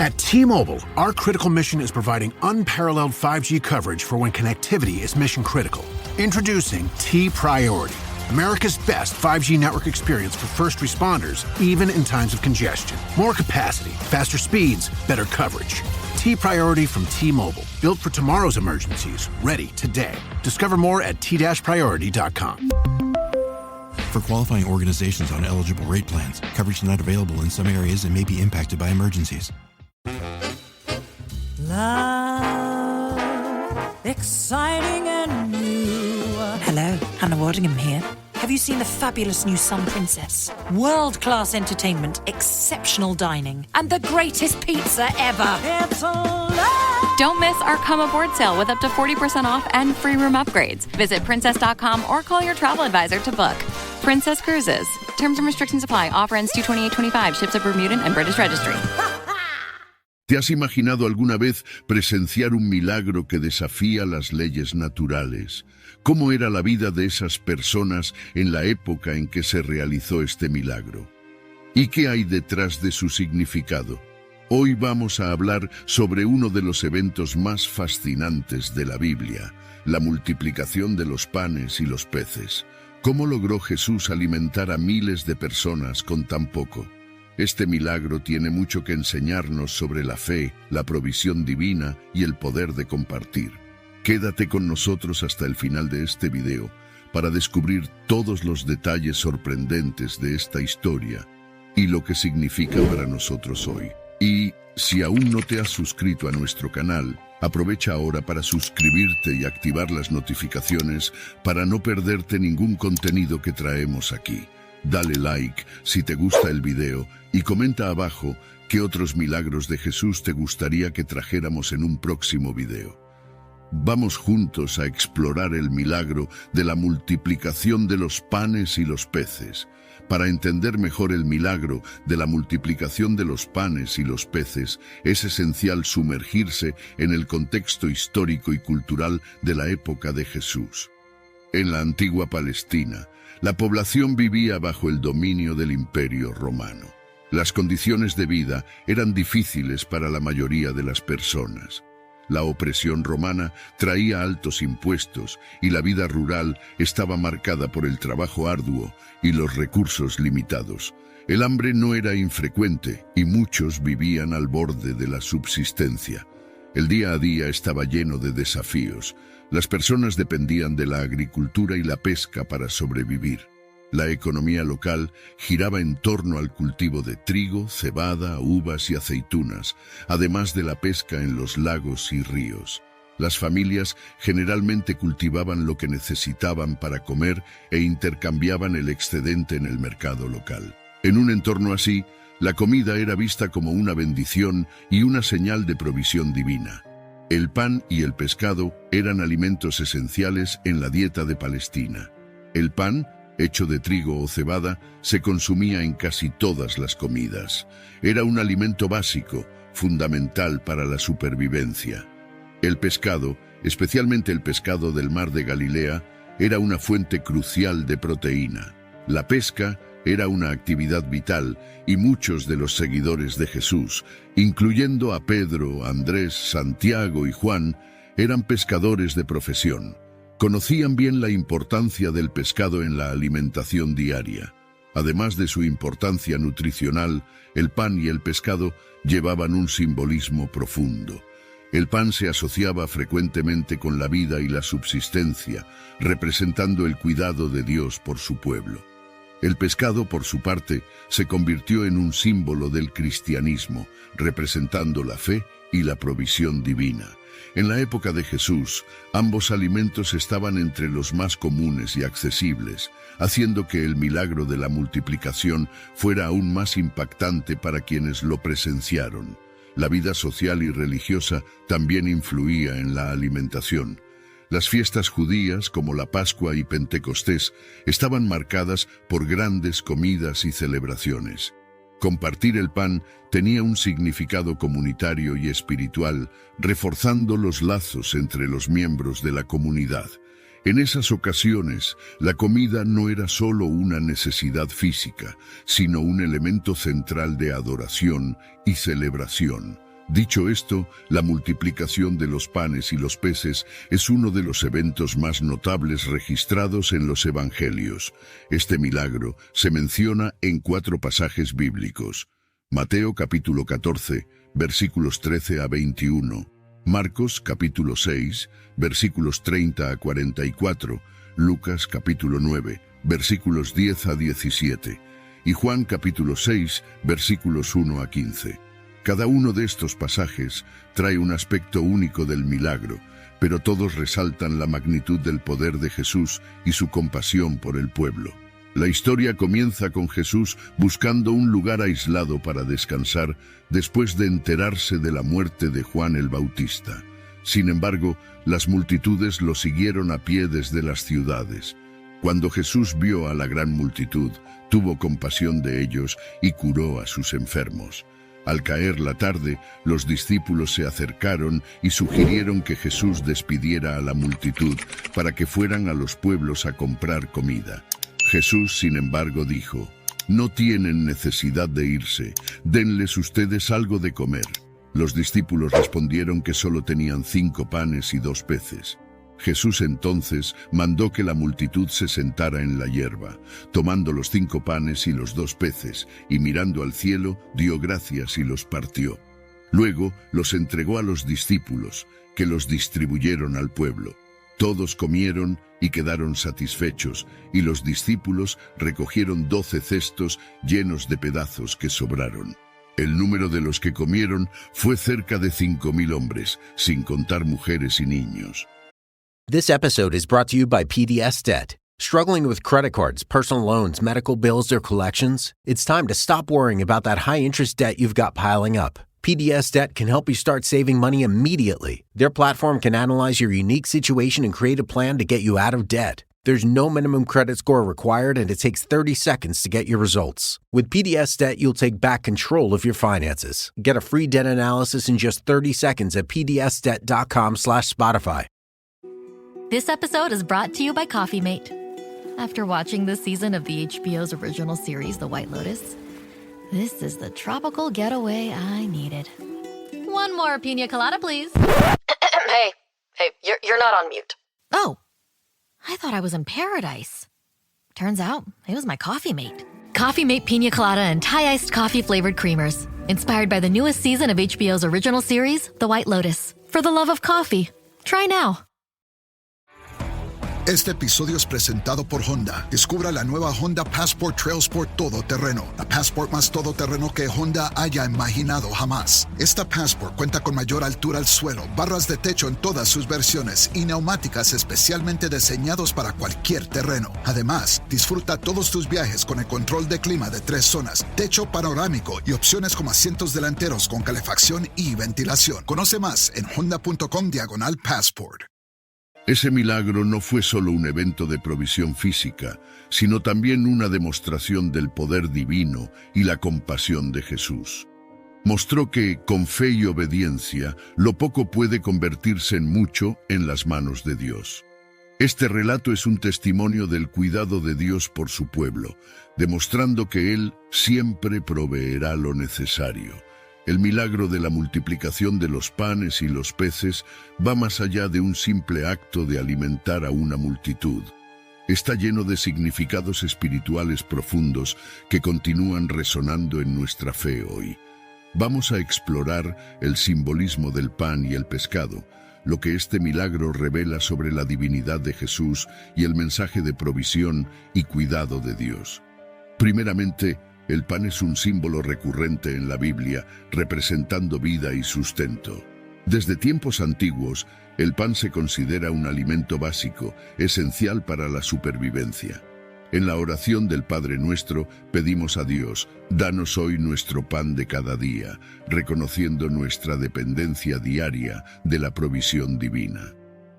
At T-Mobile, our critical mission is providing unparalleled 5G coverage for when connectivity is mission critical. Introducing T-Priority, America's best 5G network experience for first responders, even in times of congestion. More capacity, faster speeds, better coverage. T-Priority from T-Mobile, built for tomorrow's emergencies, ready today. Discover more at t-priority.com. For qualifying organizations on eligible rate plans, coverage not available in some areas and may be impacted by emergencies. Love, exciting and new. Hello, Hannah Waddingham here. Have you seen the fabulous new Sun Princess? World-class entertainment, exceptional dining, and the greatest pizza ever. It's a love. Don't miss our Come Aboard sale with up to 40% off and free room upgrades. Visit princess.com or call your travel advisor to book. Princess Cruises. Terms and restrictions apply. Offer ends 2/28/25. Ships at Bermudan and British Registry. ¿Te has imaginado alguna vez presenciar un milagro que desafía las leyes naturales? ¿Cómo era la vida de esas personas en la época en que se realizó este milagro? ¿Y qué hay detrás de su significado? Hoy vamos a hablar sobre uno de los eventos más fascinantes de la Biblia, la multiplicación de los panes y los peces. ¿Cómo logró Jesús alimentar a miles de personas con tan poco? Este milagro tiene mucho que enseñarnos sobre la fe, la provisión divina y el poder de compartir. Quédate con nosotros hasta el final de este video para descubrir todos los detalles sorprendentes de esta historia y lo que significa para nosotros hoy. Y si aún no te has suscrito a nuestro canal, aprovecha ahora para suscribirte y activar las notificaciones para no perderte ningún contenido que traemos aquí. Dale like si te gusta el video y comenta abajo qué otros milagros de Jesús te gustaría que trajéramos en un próximo video. Vamos juntos a explorar el milagro de la multiplicación de los panes y los peces. Para entender mejor el milagro de la multiplicación de los panes y los peces, es esencial sumergirse en el contexto histórico y cultural de la época de Jesús. En la antigua Palestina, la población vivía bajo el dominio del Imperio Romano. Las condiciones de vida eran difíciles para la mayoría de las personas. La opresión romana traía altos impuestos y la vida rural estaba marcada por el trabajo arduo y los recursos limitados. El hambre no era infrecuente y muchos vivían al borde de la subsistencia. El día a día estaba lleno de desafíos. Las personas dependían de la agricultura y la pesca para sobrevivir. La economía local giraba en torno al cultivo de trigo, cebada, uvas y aceitunas, además de la pesca en los lagos y ríos. Las familias generalmente cultivaban lo que necesitaban para comer e intercambiaban el excedente en el mercado local. En un entorno así, la comida era vista como una bendición y una señal de provisión divina. El pan y el pescado eran alimentos esenciales en la dieta de Palestina. El pan, hecho de trigo o cebada, se consumía en casi todas las comidas. Era un alimento básico, fundamental para la supervivencia. El pescado, especialmente el pescado del mar de Galilea, era una fuente crucial de proteína. La pesca era una actividad vital y muchos de los seguidores de Jesús, incluyendo a Pedro, Andrés, Santiago y Juan, eran pescadores de profesión. Conocían bien la importancia del pescado en la alimentación diaria. Además de su importancia nutricional, el pan y el pescado llevaban un simbolismo profundo. El pan se asociaba frecuentemente con la vida y la subsistencia, representando el cuidado de Dios por su pueblo. El pescado, por su parte, se convirtió en un símbolo del cristianismo, representando la fe y la provisión divina. En la época de Jesús, ambos alimentos estaban entre los más comunes y accesibles, haciendo que el milagro de la multiplicación fuera aún más impactante para quienes lo presenciaron. La vida social y religiosa también influía en la alimentación. Las fiestas judías, como la Pascua y Pentecostés, estaban marcadas por grandes comidas y celebraciones. Compartir el pan tenía un significado comunitario y espiritual, reforzando los lazos entre los miembros de la comunidad. En esas ocasiones, la comida no era solo una necesidad física, sino un elemento central de adoración y celebración. Dicho esto, la multiplicación de los panes y los peces es uno de los eventos más notables registrados en los Evangelios. Este milagro se menciona en 4 pasajes bíblicos: Mateo capítulo 14, versículos 13 a 21, Marcos capítulo 6, versículos 30 a 44, Lucas capítulo 9, versículos 10 a 17, y Juan capítulo 6, versículos 1 a 15. Cada uno de estos pasajes trae un aspecto único del milagro, pero todos resaltan la magnitud del poder de Jesús y su compasión por el pueblo. La historia comienza con Jesús buscando un lugar aislado para descansar después de enterarse de la muerte de Juan el Bautista. Sin embargo, las multitudes lo siguieron a pie desde las ciudades. Cuando Jesús vio a la gran multitud, tuvo compasión de ellos y curó a sus enfermos. Al caer la tarde, los discípulos se acercaron y sugirieron que Jesús despidiera a la multitud para que fueran a los pueblos a comprar comida. Jesús, sin embargo, dijo: «No tienen necesidad de irse, denles ustedes algo de comer». Los discípulos respondieron que solo tenían 5 panes y 2 peces. Jesús entonces mandó que la multitud se sentara en la hierba. Tomando los 5 panes y los 2 peces, y mirando al cielo, dio gracias y los partió. Luego los entregó a los discípulos, que los distribuyeron al pueblo. Todos comieron y quedaron satisfechos, y los discípulos recogieron 12 cestos llenos de pedazos que sobraron. El número de los que comieron fue cerca de 5,000 hombres, sin contar mujeres y niños. This episode is brought to you by PDS Debt. Struggling with credit cards, personal loans, medical bills, or collections? It's time to stop worrying about that high-interest debt you've got piling up. PDS Debt can help you start saving money immediately. Their platform can analyze your unique situation and create a plan to get you out of debt. There's no minimum credit score required, and it takes 30 seconds to get your results. With PDS Debt, you'll take back control of your finances. Get a free debt analysis in just 30 seconds at pdsdebt.com/Spotify. This episode is brought to you by Coffee Mate. After watching this season of the HBO's original series, The White Lotus, this is the tropical getaway I needed. One more pina colada, please. Hey, you're not on mute. Oh, I thought I was in paradise. Turns out, it was my Coffee Mate. Coffee Mate Pina Colada and Thai-iced coffee-flavored creamers. Inspired by the newest season of HBO's original series, The White Lotus. For the love of coffee. Try now. Este episodio es presentado por Honda. Descubra la nueva Honda Passport Trail Sport todoterreno. La Passport más todoterreno que Honda haya imaginado jamás. Esta Passport cuenta con mayor altura al suelo, barras de techo en todas sus versiones y neumáticas especialmente diseñados para cualquier terreno. Además, disfruta todos tus viajes con el control de clima de 3 zonas, techo panorámico y opciones como asientos delanteros con calefacción y ventilación. Conoce más en honda.com/Passport. Ese milagro no fue solo un evento de provisión física, sino también una demostración del poder divino y la compasión de Jesús. Mostró que, con fe y obediencia, lo poco puede convertirse en mucho en las manos de Dios. Este relato es un testimonio del cuidado de Dios por su pueblo, demostrando que Él siempre proveerá lo necesario. El milagro de la multiplicación de los panes y los peces va más allá de un simple acto de alimentar a una multitud. Está lleno de significados espirituales profundos que continúan resonando en nuestra fe hoy. Vamos a explorar el simbolismo del pan y el pescado, lo que este milagro revela sobre la divinidad de Jesús y el mensaje de provisión y cuidado de Dios. Primeramente, el pan es un símbolo recurrente en la Biblia, representando vida y sustento. Desde tiempos antiguos, el pan se considera un alimento básico, esencial para la supervivencia. En la oración del Padre Nuestro pedimos a Dios: «Danos hoy nuestro pan de cada día», reconociendo nuestra dependencia diaria de la provisión divina.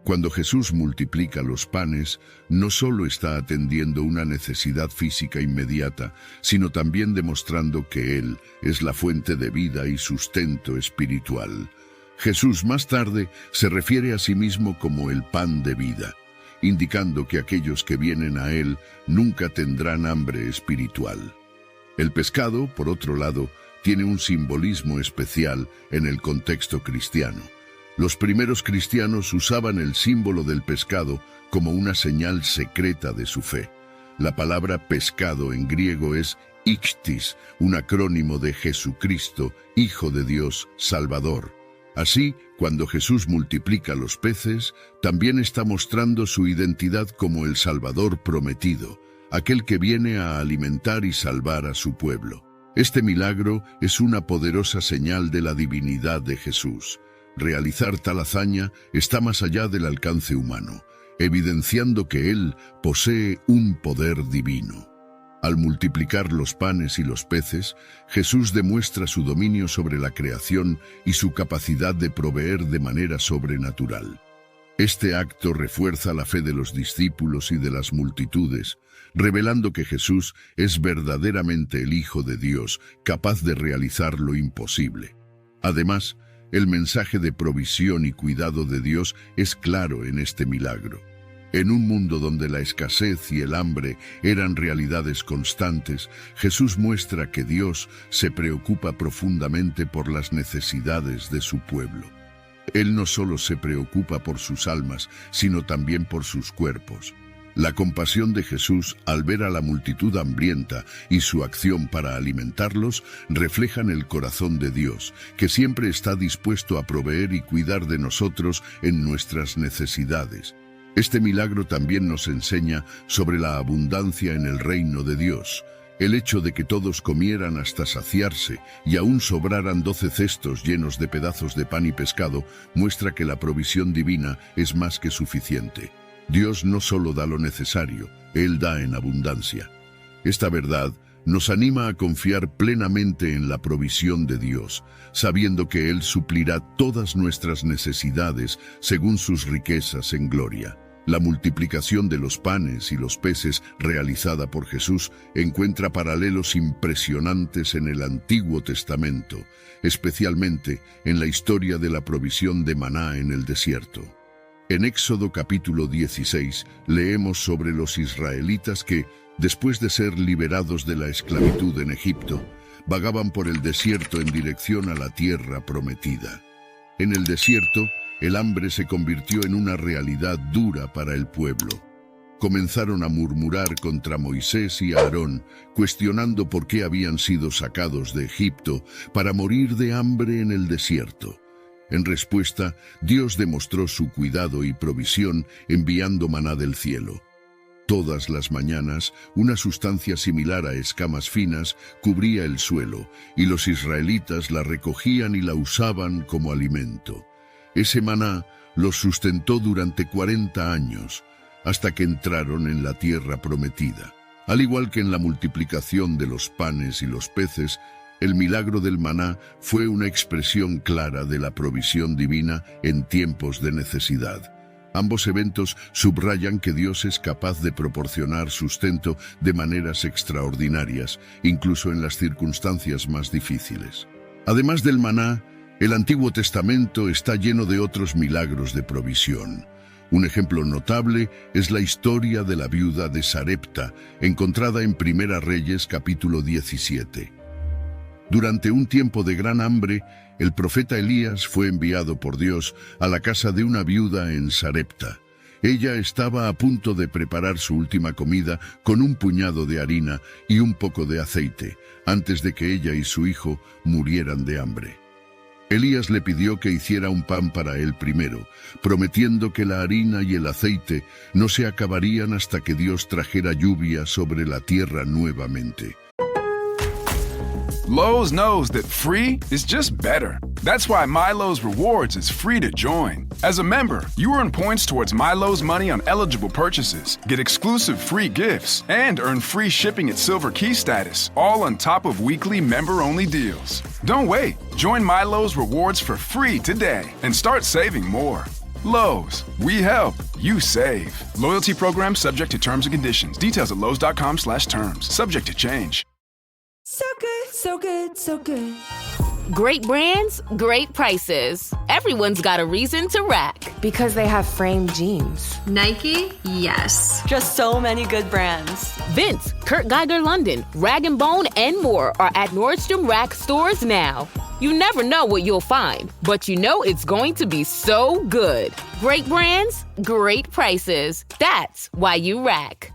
Cuando Jesús multiplica los panes, no solo está atendiendo una necesidad física inmediata, sino también demostrando que Él es la fuente de vida y sustento espiritual. Jesús más tarde se refiere a sí mismo como el pan de vida, indicando que aquellos que vienen a Él nunca tendrán hambre espiritual. El pescado, por otro lado, tiene un simbolismo especial en el contexto cristiano. Los primeros cristianos usaban el símbolo del pescado como una señal secreta de su fe. La palabra pescado en griego es ichthys, un acrónimo de Jesucristo, Hijo de Dios, Salvador. Así, cuando Jesús multiplica los peces, también está mostrando su identidad como el Salvador prometido, aquel que viene a alimentar y salvar a su pueblo. Este milagro es una poderosa señal de la divinidad de Jesús. Realizar tal hazaña está más allá del alcance humano, evidenciando que Él posee un poder divino. Al multiplicar los panes y los peces, Jesús demuestra su dominio sobre la creación y su capacidad de proveer de manera sobrenatural. Este acto refuerza la fe de los discípulos y de las multitudes, revelando que Jesús es verdaderamente el Hijo de Dios, capaz de realizar lo imposible. Además, el mensaje de provisión y cuidado de Dios es claro en este milagro. En un mundo donde la escasez y el hambre eran realidades constantes, Jesús muestra que Dios se preocupa profundamente por las necesidades de su pueblo. Él no solo se preocupa por sus almas, sino también por sus cuerpos. La compasión de Jesús al ver a la multitud hambrienta y su acción para alimentarlos reflejan el corazón de Dios, que siempre está dispuesto a proveer y cuidar de nosotros en nuestras necesidades. Este milagro también nos enseña sobre la abundancia en el reino de Dios. El hecho de que todos comieran hasta saciarse y aún sobraran 12 cestos llenos de pedazos de pan y pescado muestra que la provisión divina es más que suficiente. Dios no solo da lo necesario, Él da en abundancia. Esta verdad nos anima a confiar plenamente en la provisión de Dios, sabiendo que Él suplirá todas nuestras necesidades según sus riquezas en gloria. La multiplicación de los panes y los peces realizada por Jesús encuentra paralelos impresionantes en el Antiguo Testamento, especialmente en la historia de la provisión de maná en el desierto. En Éxodo capítulo 16 leemos sobre los israelitas que, después de ser liberados de la esclavitud en Egipto, vagaban por el desierto en dirección a la tierra prometida. En el desierto, el hambre se convirtió en una realidad dura para el pueblo. Comenzaron a murmurar contra Moisés y Aarón, cuestionando por qué habían sido sacados de Egipto para morir de hambre en el desierto. En respuesta, Dios demostró su cuidado y provisión enviando maná del cielo. Todas las mañanas, una sustancia similar a escamas finas cubría el suelo, y los israelitas la recogían y la usaban como alimento. Ese maná los sustentó durante 40 años, hasta que entraron en la tierra prometida. Al igual que en la multiplicación de los panes y los peces, el milagro del maná fue una expresión clara de la provisión divina en tiempos de necesidad. Ambos eventos subrayan que Dios es capaz de proporcionar sustento de maneras extraordinarias, incluso en las circunstancias más difíciles. Además del maná, el Antiguo Testamento está lleno de otros milagros de provisión. Un ejemplo notable es la historia de la viuda de Sarepta, encontrada en Primera Reyes capítulo 17. Durante un tiempo de gran hambre, el profeta Elías fue enviado por Dios a la casa de una viuda en Sarepta. Ella estaba a punto de preparar su última comida con un puñado de harina y un poco de aceite, antes de que ella y su hijo murieran de hambre. Elías le pidió que hiciera un pan para él primero, prometiendo que la harina y el aceite no se acabarían hasta que Dios trajera lluvia sobre la tierra nuevamente. Lowe's knows that free is just better. That's why MyLowe's Rewards is free to join. As a member, you earn points towards MyLowe's money on eligible purchases, get exclusive free gifts, and earn free shipping at Silver Key status, all on top of weekly member-only deals. Don't wait. Join MyLowe's Rewards for free today and start saving more. Lowe's, we help, you save. Loyalty program subject to terms and conditions. Details at lowes.com/terms. Subject to change. So good, so good, so good. Great brands, great prices. Everyone's got a reason to rack. Because they have framed jeans. Nike? Yes. Just so many good brands. Vince, Kurt Geiger London, Rag & Bone, and more are at Nordstrom Rack stores now. You never know what you'll find, but you know it's going to be so good. Great brands, great prices. That's why you rack.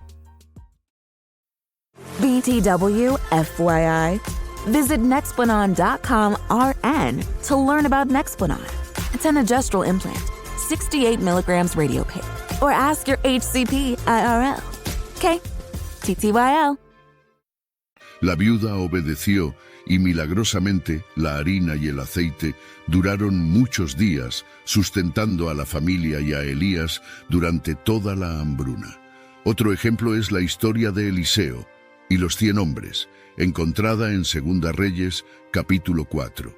BTW, FYI. Visit Nexplanon.com/RN to learn about Nexplanon. It's an adjustable implant, 68 milligrams Radiopay. Or ask your HCP IRL. Okay, TTYL. La viuda obedeció y milagrosamente la harina y el aceite duraron muchos días, sustentando a la familia y a Elías durante toda la hambruna. Otro ejemplo es la historia de Eliseo y los 100 hombres, encontrada en Segunda Reyes, capítulo 4.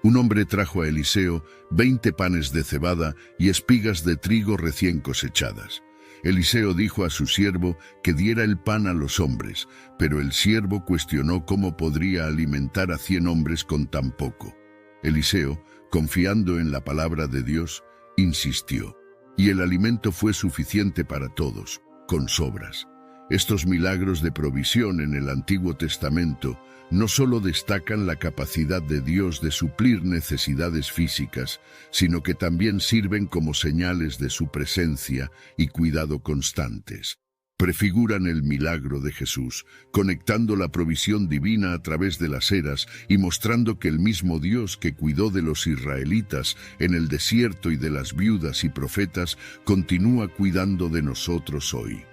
Un hombre trajo a Eliseo 20 panes de cebada y espigas de trigo recién cosechadas. Eliseo dijo a su siervo que diera el pan a los hombres, pero el siervo cuestionó cómo podría alimentar a 100 hombres con tan poco. Eliseo, confiando en la palabra de Dios, insistió, y el alimento fue suficiente para todos, con sobras. Estos milagros de provisión en el Antiguo Testamento no solo destacan la capacidad de Dios de suplir necesidades físicas, sino que también sirven como señales de su presencia y cuidado constantes. Prefiguran el milagro de Jesús, conectando la provisión divina a través de las eras y mostrando que el mismo Dios que cuidó de los israelitas en el desierto y de las viudas y profetas, continúa cuidando de nosotros hoy.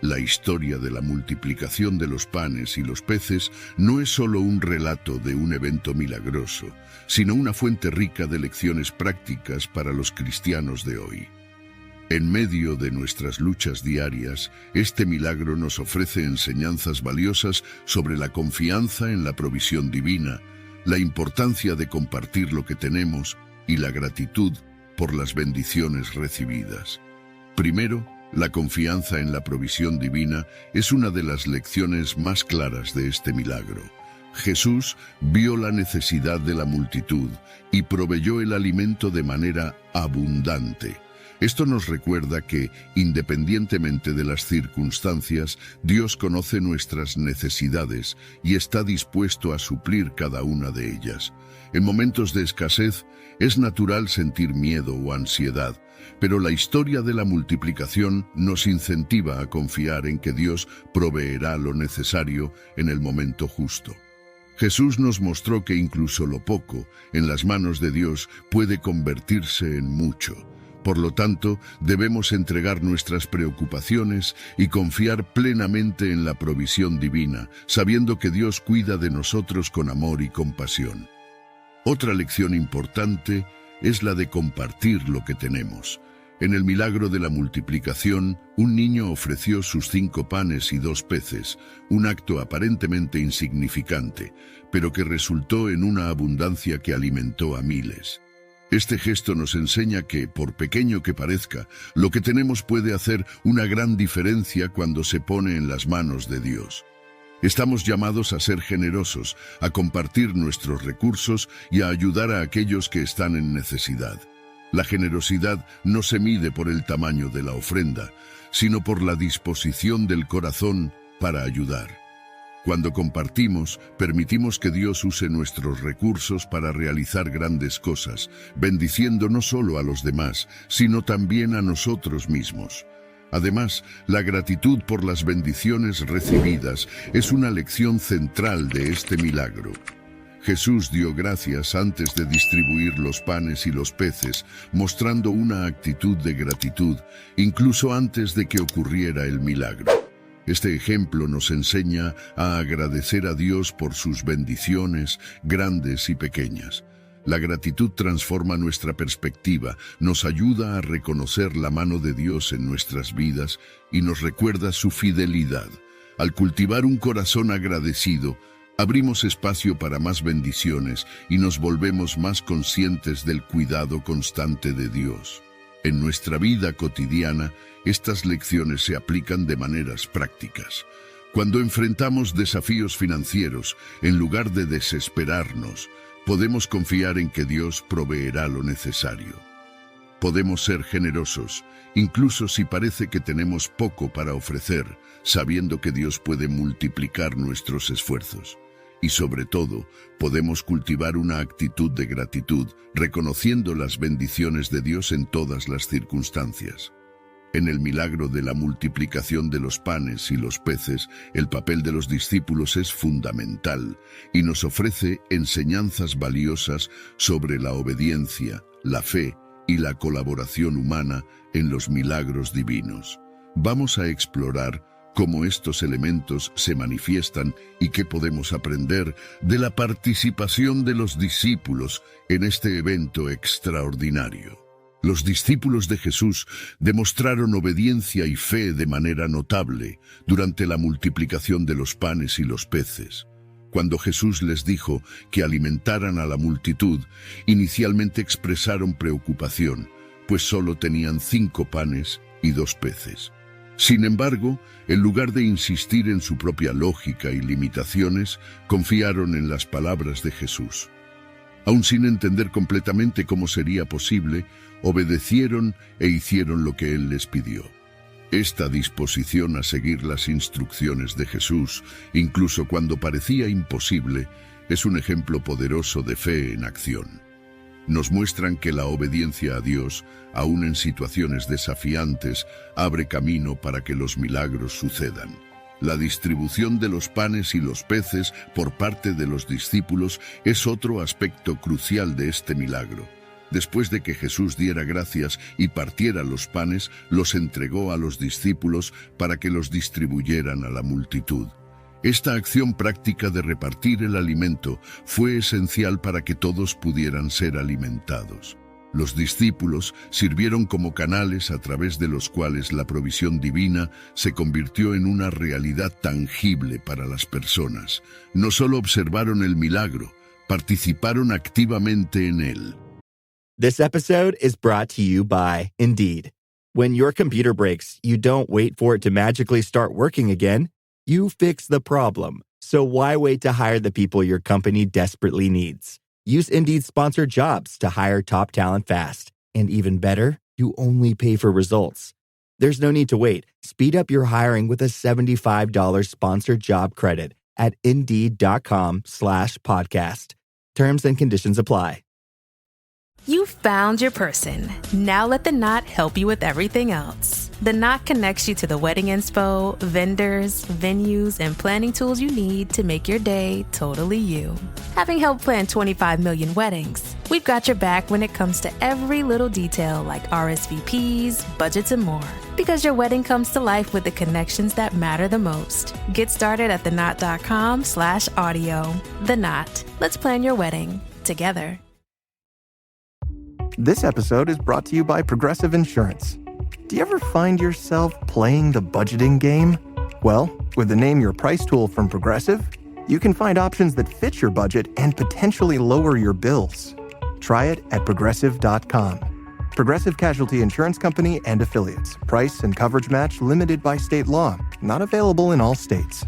La historia de la multiplicación de los panes y los peces no es solo un relato de un evento milagroso, sino una fuente rica de lecciones prácticas para los cristianos de hoy. En medio de nuestras luchas diarias, este milagro nos ofrece enseñanzas valiosas sobre la confianza en la provisión divina, la importancia de compartir lo que tenemos y la gratitud por las bendiciones recibidas. Primero, la confianza en la provisión divina es una de las lecciones más claras de este milagro. Jesús vio la necesidad de la multitud y proveyó el alimento de manera abundante. Esto nos recuerda que, independientemente de las circunstancias, Dios conoce nuestras necesidades y está dispuesto a suplir cada una de ellas. En momentos de escasez, es natural sentir miedo o ansiedad, pero la historia de la multiplicación nos incentiva a confiar en que Dios proveerá lo necesario en el momento justo. Jesús nos mostró que incluso lo poco, en las manos de Dios, puede convertirse en mucho. Por lo tanto, debemos entregar nuestras preocupaciones y confiar plenamente en la provisión divina, sabiendo que Dios cuida de nosotros con amor y compasión. Otra lección importante es la de compartir lo que tenemos. En el milagro de la multiplicación, un niño ofreció sus 5 panes y 2 peces, un acto aparentemente insignificante, pero que resultó en una abundancia que alimentó a miles. Este gesto nos enseña que, por pequeño que parezca, lo que tenemos puede hacer una gran diferencia cuando se pone en las manos de Dios. Estamos llamados a ser generosos, a compartir nuestros recursos y a ayudar a aquellos que están en necesidad. La generosidad no se mide por el tamaño de la ofrenda, sino por la disposición del corazón para ayudar. Cuando compartimos, permitimos que Dios use nuestros recursos para realizar grandes cosas, bendiciendo no solo a los demás, sino también a nosotros mismos. Además, la gratitud por las bendiciones recibidas es una lección central de este milagro. Jesús dio gracias antes de distribuir los panes y los peces, mostrando una actitud de gratitud, incluso antes de que ocurriera el milagro. Este ejemplo nos enseña a agradecer a Dios por sus bendiciones, grandes y pequeñas. La gratitud transforma nuestra perspectiva, nos ayuda a reconocer la mano de Dios en nuestras vidas y nos recuerda su fidelidad. Al cultivar un corazón agradecido, abrimos espacio para más bendiciones y nos volvemos más conscientes del cuidado constante de Dios. En nuestra vida cotidiana, estas lecciones se aplican de maneras prácticas. Cuando enfrentamos desafíos financieros, en lugar de desesperarnos, podemos confiar en que Dios proveerá lo necesario. Podemos ser generosos, incluso si parece que tenemos poco para ofrecer, sabiendo que Dios puede multiplicar nuestros esfuerzos. Y sobre todo, podemos cultivar una actitud de gratitud, reconociendo las bendiciones de Dios en todas las circunstancias. En el milagro de la multiplicación de los panes y los peces, el papel de los discípulos es fundamental y nos ofrece enseñanzas valiosas sobre la obediencia, la fe y la colaboración humana en los milagros divinos. Vamos a explorar cómo estos elementos se manifiestan y qué podemos aprender de la participación de los discípulos en este evento extraordinario. Los discípulos de Jesús demostraron obediencia y fe de manera notable durante la multiplicación de los panes y los peces. Cuando Jesús les dijo que alimentaran a la multitud, inicialmente expresaron preocupación, pues solo tenían 5 panes y 2 peces. Sin embargo, en lugar de insistir en su propia lógica y limitaciones, confiaron en las palabras de Jesús. Aun sin entender completamente cómo sería posible, obedecieron e hicieron lo que Él les pidió. Esta disposición a seguir las instrucciones de Jesús, incluso cuando parecía imposible, es un ejemplo poderoso de fe en acción. Nos muestran que la obediencia a Dios, aun en situaciones desafiantes, abre camino para que los milagros sucedan. La distribución de los panes y los peces por parte de los discípulos es otro aspecto crucial de este milagro. Después de que Jesús diera gracias y partiera los panes, los entregó a los discípulos para que los distribuyeran a la multitud. Esta acción práctica de repartir el alimento fue esencial para que todos pudieran ser alimentados. Los discípulos sirvieron como canales a través de los cuales la provisión divina se convirtió en una realidad tangible para las personas. No solo observaron el milagro, participaron activamente en él. This episode is brought to you by Indeed. When your computer breaks, you don't wait for it to magically start working again. You fix the problem. So why wait to hire the people your company desperately needs? Use Indeed's sponsored jobs to hire top talent fast. And even better, you only pay for results. There's no need to wait. Speed up your hiring with a $75 sponsored job credit at Indeed.com/podcast. Terms and conditions apply. You found your person. Now let The Knot help you with everything else. The Knot connects you to the wedding inspo, vendors, venues, and planning tools you need to make your day totally you. Having helped plan 25 million weddings, we've got your back when it comes to every little detail like RSVPs, budgets, and more. Because your wedding comes to life with the connections that matter the most. Get started at theknot.com/audio. The Knot. Let's plan your wedding together. This episode is brought to you by Progressive Insurance. Do you ever find yourself playing the budgeting game? Well, with the Name Your Price tool from Progressive, you can find options that fit your budget and potentially lower your bills. Try it at Progressive.com. Progressive Casualty Insurance Company and Affiliates. Price and coverage match limited by state law. Not available in all states.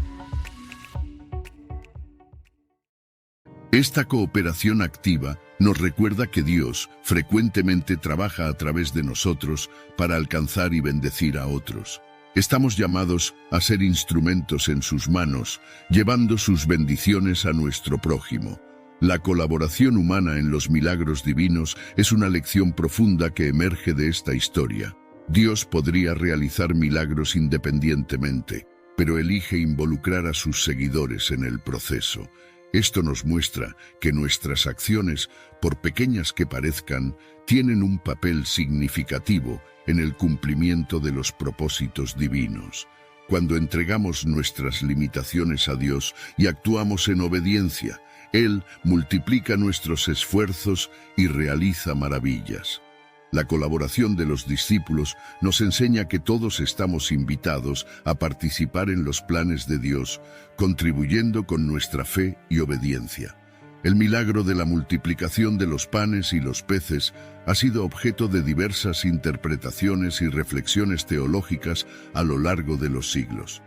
Esta cooperación activa nos recuerda que Dios frecuentemente trabaja a través de nosotros para alcanzar y bendecir a otros. Estamos llamados a ser instrumentos en sus manos, llevando sus bendiciones a nuestro prójimo. La colaboración humana en los milagros divinos es una lección profunda que emerge de esta historia. Dios podría realizar milagros independientemente, pero elige involucrar a sus seguidores en el proceso. Esto nos muestra que nuestras acciones, por pequeñas que parezcan, tienen un papel significativo en el cumplimiento de los propósitos divinos. Cuando entregamos nuestras limitaciones a Dios y actuamos en obediencia, Él multiplica nuestros esfuerzos y realiza maravillas. La colaboración de los discípulos nos enseña que todos estamos invitados a participar en los planes de Dios, contribuyendo con nuestra fe y obediencia. El milagro de la multiplicación de los panes y los peces ha sido objeto de diversas interpretaciones y reflexiones teológicas a lo largo de los siglos.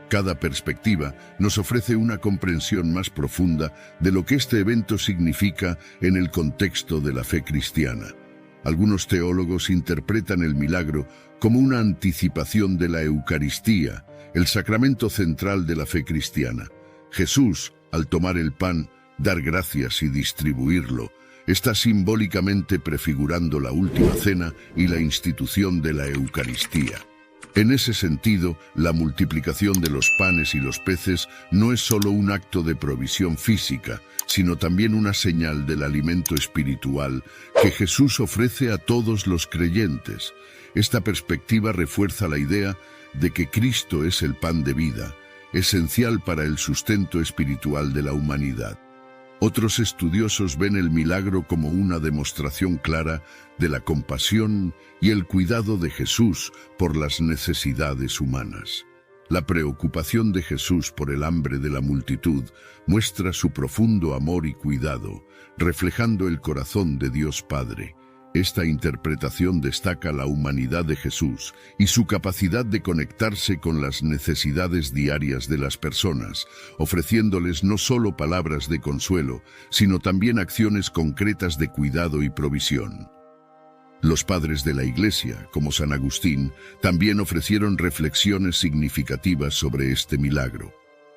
Cada perspectiva nos ofrece una comprensión más profunda de lo que este evento significa en el contexto de la fe cristiana. Algunos teólogos interpretan el milagro como una anticipación de la Eucaristía, el sacramento central de la fe cristiana. Jesús, al tomar el pan, dar gracias y distribuirlo, está simbólicamente prefigurando la última cena y la institución de la Eucaristía. En ese sentido, la multiplicación de los panes y los peces no es solo un acto de provisión física, sino también una señal del alimento espiritual que Jesús ofrece a todos los creyentes. Esta perspectiva refuerza la idea de que Cristo es el pan de vida, esencial para el sustento espiritual de la humanidad. Otros estudiosos ven el milagro como una demostración clara de la compasión y el cuidado de Jesús por las necesidades humanas. La preocupación de Jesús por el hambre de la multitud muestra su profundo amor y cuidado, reflejando el corazón de Dios Padre. Esta interpretación destaca la humanidad de Jesús y su capacidad de conectarse con las necesidades diarias de las personas, ofreciéndoles no solo palabras de consuelo, sino también acciones concretas de cuidado y provisión. Los padres de la Iglesia, como San Agustín, también ofrecieron reflexiones significativas sobre este milagro.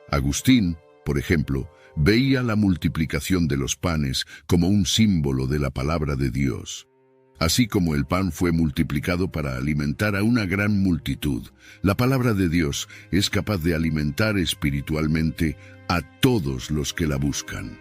Agustín, por ejemplo, veía la multiplicación de los panes como un símbolo de la palabra de Dios. Así como el pan fue multiplicado para alimentar a una gran multitud, la palabra de Dios es capaz de alimentar espiritualmente a todos los que la buscan.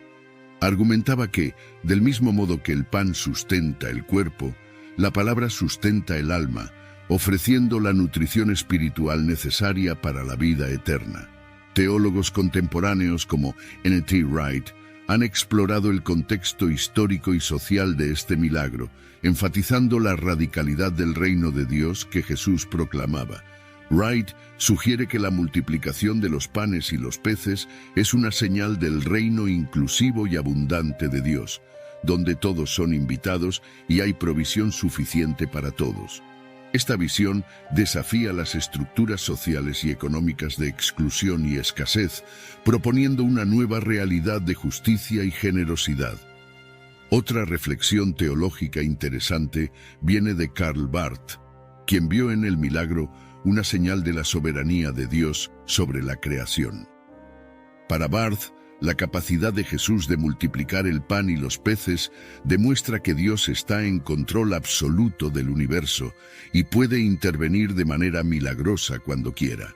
Argumentaba que, del mismo modo que el pan sustenta el cuerpo, la palabra sustenta el alma, ofreciendo la nutrición espiritual necesaria para la vida eterna. Teólogos contemporáneos como N.T. Wright han explorado el contexto histórico y social de este milagro, enfatizando la radicalidad del reino de Dios que Jesús proclamaba. Wright sugiere que la multiplicación de los panes y los peces es una señal del reino inclusivo y abundante de Dios, donde todos son invitados y hay provisión suficiente para todos. Esta visión desafía las estructuras sociales y económicas de exclusión y escasez, proponiendo una nueva realidad de justicia y generosidad. Otra reflexión teológica interesante viene de Karl Barth, quien vio en el milagro una señal de la soberanía de Dios sobre la creación. Para Barth, la capacidad de Jesús de multiplicar el pan y los peces demuestra que Dios está en control absoluto del universo y puede intervenir de manera milagrosa cuando quiera.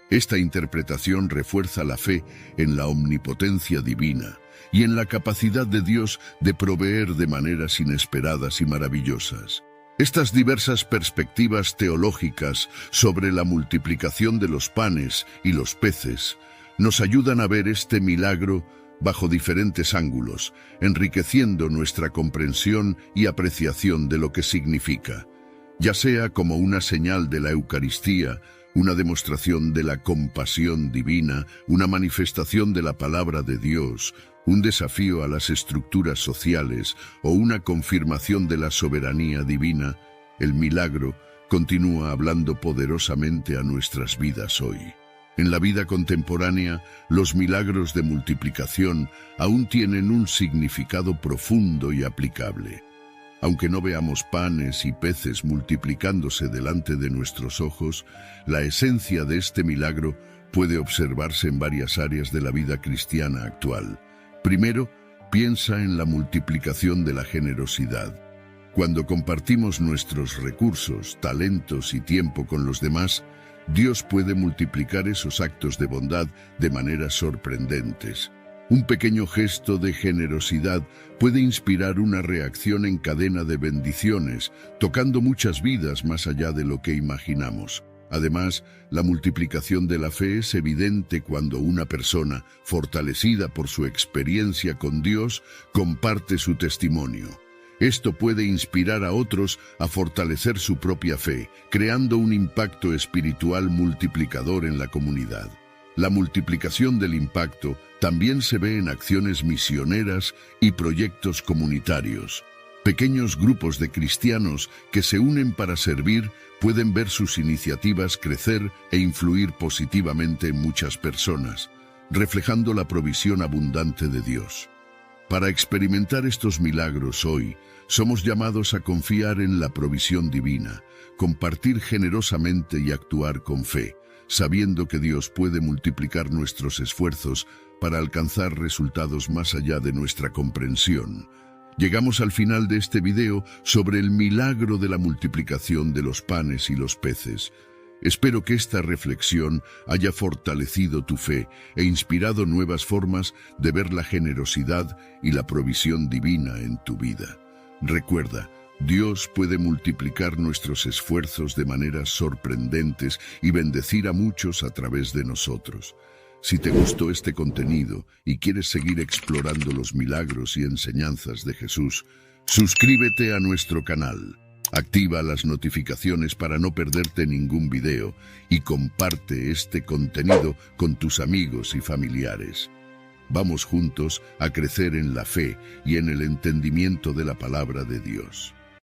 Esta interpretación refuerza la fe en la omnipotencia divina y en la capacidad de Dios de proveer de maneras inesperadas y maravillosas. Estas diversas perspectivas teológicas sobre la multiplicación de los panes y los peces nos ayudan a ver este milagro bajo diferentes ángulos, enriqueciendo nuestra comprensión y apreciación de lo que significa, ya sea como una señal de la Eucaristía, una demostración de la compasión divina, una manifestación de la palabra de Dios, un desafío a las estructuras sociales o una confirmación de la soberanía divina. El milagro continúa hablando poderosamente a nuestras vidas hoy. En la vida contemporánea, los milagros de multiplicación aún tienen un significado profundo y aplicable. Aunque no veamos panes y peces multiplicándose delante de nuestros ojos, la esencia de este milagro puede observarse en varias áreas de la vida cristiana actual. Primero, piensa en la multiplicación de la generosidad. Cuando compartimos nuestros recursos, talentos y tiempo con los demás, Dios puede multiplicar esos actos de bondad de maneras sorprendentes. Un pequeño gesto de generosidad puede inspirar una reacción en cadena de bendiciones, tocando muchas vidas más allá de lo que imaginamos. Además, la multiplicación de la fe es evidente cuando una persona, fortalecida por su experiencia con Dios, comparte su testimonio. Esto puede inspirar a otros a fortalecer su propia fe, creando un impacto espiritual multiplicador en la comunidad. La multiplicación del impacto también se ve en acciones misioneras y proyectos comunitarios. Pequeños grupos de cristianos que se unen para servir pueden ver sus iniciativas crecer e influir positivamente en muchas personas, reflejando la provisión abundante de Dios. Para experimentar estos milagros hoy, somos llamados a confiar en la provisión divina, compartir generosamente y actuar con fe, sabiendo que Dios puede multiplicar nuestros esfuerzos para alcanzar resultados más allá de nuestra comprensión. Llegamos al final de este video sobre el milagro de la multiplicación de los panes y los peces. Espero que esta reflexión haya fortalecido tu fe e inspirado nuevas formas de ver la generosidad y la provisión divina en tu vida. Recuerda, Dios puede multiplicar nuestros esfuerzos de maneras sorprendentes y bendecir a muchos a través de nosotros. Si te gustó este contenido y quieres seguir explorando los milagros y enseñanzas de Jesús, suscríbete a nuestro canal, activa las notificaciones para no perderte ningún video y comparte este contenido con tus amigos y familiares. Vamos juntos a crecer en la fe y en el entendimiento de la palabra de Dios.